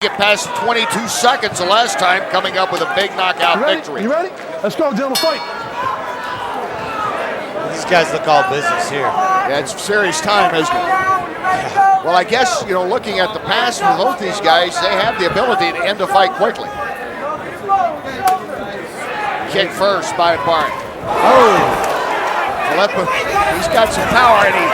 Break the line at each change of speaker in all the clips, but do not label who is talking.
Get past 22 seconds the last time, coming up with a big knockout victory.
You ready? Let's go, gentlemen, fight.
These guys look all business here.
Yeah, it's serious time, isn't it? Yeah. Well, I guess, you know, looking at the past for both these guys, they have the ability to end a fight quickly. Kick first by Barrett.
Oh!
Philipou, he's got some power, and he...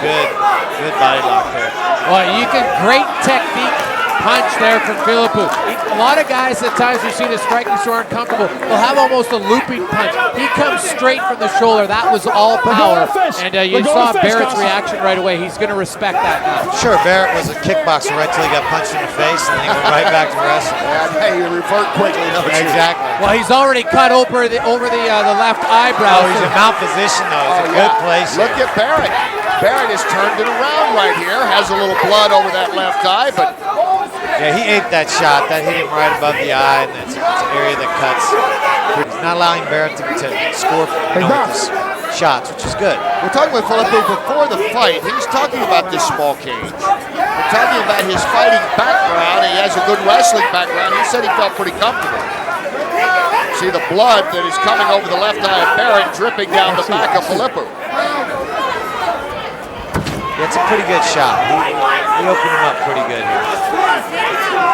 Good body lock there.
Well, you can great technique punch there from Philipou. A lot of guys at times we've seen his striking so uncomfortable will have almost a looping punch. He comes straight from the shoulder. That was all power. And you saw Barrett's reaction right away. He's going to respect that now.
Sure, Barrett was a kickboxer right till he got punched in the face, and then he went right back to wrestling.
And hey, you revert quickly.
Exactly.
Well, he's already cut over the left eyebrow.
Oh, he's in mount position though. It's a good place.
Look at Barrett. Barrett has turned it around right here. Has a little blood over that left eye, but...
Yeah, he ate that shot. That hit him right above the eye, and it's an area that cuts. He's not allowing Barrett to score with his shots, which is good.
We're talking with Philipou before the fight. He's talking about this small cage. We're talking about his fighting background. He has a good wrestling background. He said he felt pretty comfortable. See the blood that is coming over the left eye of Barrett dripping down the back of Philipou.
It's a pretty good shot. He opened him up pretty good here.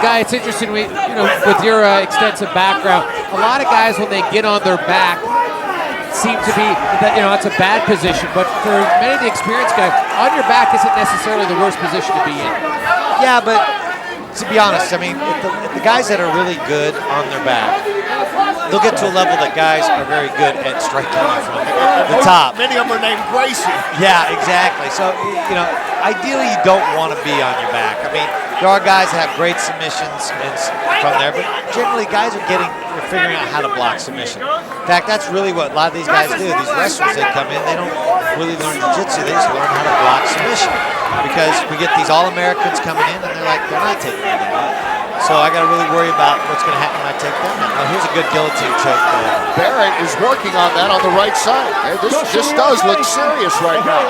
Guy, it's interesting. With your extensive background, a lot of guys when they get on their back seem to be that it's a bad position. But for many of the experienced guys, on your back isn't necessarily the worst position to be in.
Yeah, but to be honest, I mean, if the guys that are really good on their back, they'll get to a level that guys are very good at striking you from the top.
Many of them are named Gracie.
Yeah, exactly. So, ideally you don't want to be on your back. I mean, there are guys that have great submissions from there, but generally guys are figuring out how to block submission. In fact, that's really what a lot of these guys do. These wrestlers, they come in, they don't really learn jiu-jitsu, they just learn how to block submission. Because we get these All-Americans coming in and they're not taking it out. So I got to really worry about what's going to happen when I take them out. Oh, here's a good guillotine choke there.
Barrett is working on that on the right side. Hey, this does look serious right now.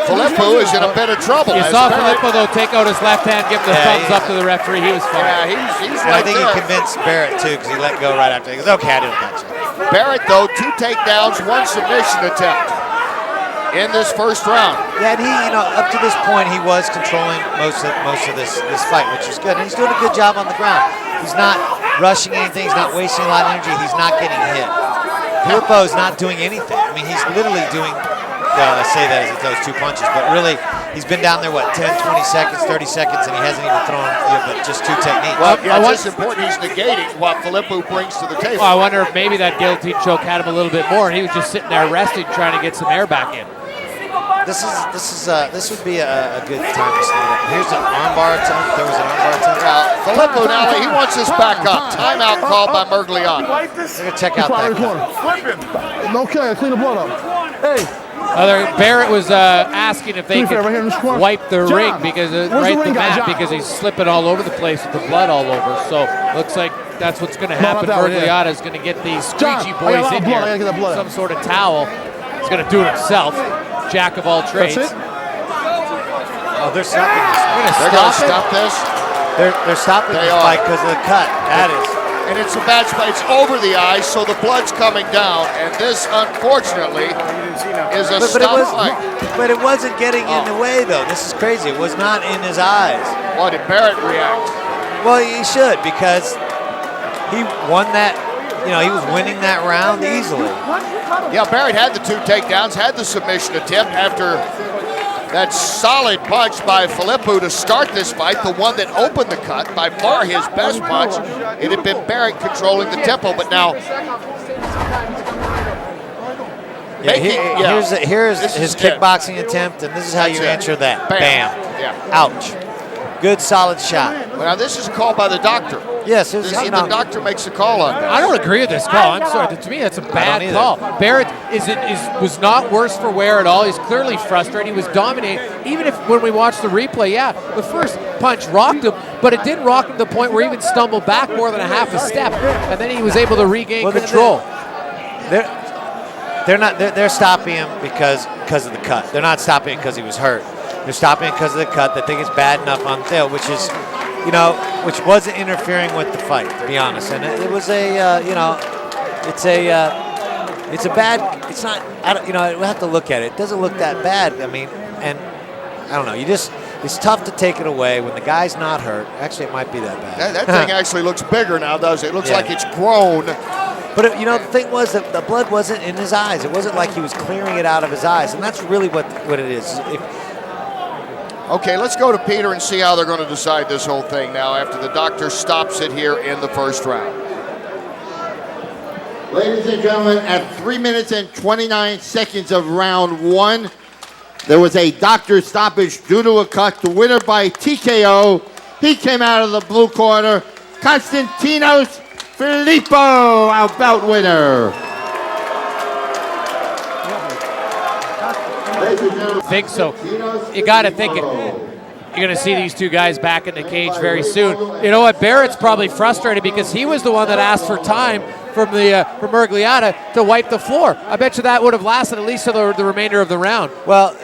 Philipou is in a bit of trouble.
You saw Philipou, though, take out his left hand, give the thumbs up to the referee. He was fine.
Yeah, he's right
I think he convinced Barrett, too, because he let go right after. He goes, okay, I didn't touch it.
Barrett, though, 2 takedowns, 1 submission attempt in this first round.
Yeah, and he, up to this point, he was controlling most of this fight, which is good. And he's doing a good job on the ground. He's not rushing anything. He's not wasting a lot of energy. He's not getting hit. Philippou's not doing anything. I mean, he's literally doing, I say that as those 2 punches, but really, he's been down there, 10, 20 seconds, 30 seconds, and he hasn't even thrown but just 2 techniques.
Well, yeah, it's important he's negating what Philipou brings to the table.
Well, I wonder if maybe that guillotine choke had him a little bit more, and he was just sitting there resting, trying to get some air back in.
This would be a good time to stand up. Here's an armbar attempt. There was an armbar attempt.
Philipou now, he wants his back up. Timeout called by Mergliano.
We're going to check out that cut.
Okay, clean the blood up. Hey.
Barrett was asking if they could wipe the ring because because he's slipping all over the place with the blood all over. So looks like that's what's going to happen. Mergliano is going to get these squeegee boys in here. Some sort of towel. He's going to do it himself. Jack of all trades.
That's it?
Oh, they're stopping this.
They're going to stop this.
They're stopping this fight because of the cut. That is.
And it's a bad spot. It's over the eyes, so the blood's coming down. And this, unfortunately, is a stop fight.
But it wasn't getting in the way, though. This is crazy. It was not in his eyes.
Why did Barrett react?
Well, he should, because he won that. He was winning that round easily.
Yeah, Barrett had the 2 takedowns, had the submission attempt after that solid punch by Philipou to start this fight, the one that opened the cut, by far his best punch. It had been Barrett controlling the tempo, but now...
Here's his kickboxing attempt, and this is how you answer that. Bam.
Yeah.
Ouch. Good, solid shot.
Well, now, this is called by the doctor.
Yes,
the doctor makes a call on that.
I don't agree with this call. I'm sorry. To me, that's a bad call. Barrett was not worse for wear at all. He's clearly frustrated. He was dominating. Even if when we watched the replay, the first punch rocked him, but it didn't rock him to the point where he even stumbled back more than a half a step, and then he was able to regain control.
They're stopping him because of the cut. They're not stopping him because he was hurt. They're stopping it because of the cut. They think it's bad enough on Thiel, which is you know, which wasn't interfering with the fight, to be honest. And it was a, you know, it's a bad. It's not. I don't, you know, we have to look at it. It doesn't look that bad. I mean, and I don't know. It's tough to take it away when the guy's not hurt. Actually, it might be that bad.
That thing actually looks bigger now, does it? It looks like it's grown.
But, you know, the thing was that the blood wasn't in his eyes. It wasn't like he was clearing it out of his eyes. And that's really what it is.
Okay, let's go to Peter and see how they're going to decide this whole thing now after the doctor stops it here in the first round.
Ladies and gentlemen, at 3 minutes and 29 seconds of round 1, there was a doctor stoppage due to a cut. The winner by TKO. He came out of the blue corner. Costa Phillippou, our bout winner.
I think so. You got to think you're going to see these two guys back in the cage very soon. You know what? Barrett's probably frustrated because he was the one that asked for time from Miragliotta to wipe the floor. I bet you that would have lasted at least to the remainder of the round.
Well,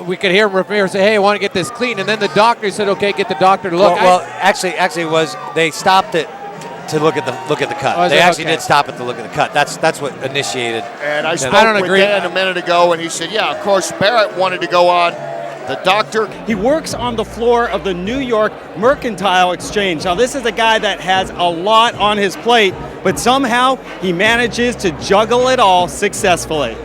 we could hear Ramirez say, "Hey, I want to get this clean," and then the doctor said, "Okay, get the doctor to look."
Well, actually, they stopped it to look at the cut. They actually did stop it to look at the cut. That's what initiated.
And I spoke with Dan a minute ago, and he said, "Yeah, of course, Barrett wanted to go on." The doctor.
He works on the floor of the New York Mercantile Exchange. Now, this is a guy that has a lot on his plate, but somehow he manages to juggle it all successfully.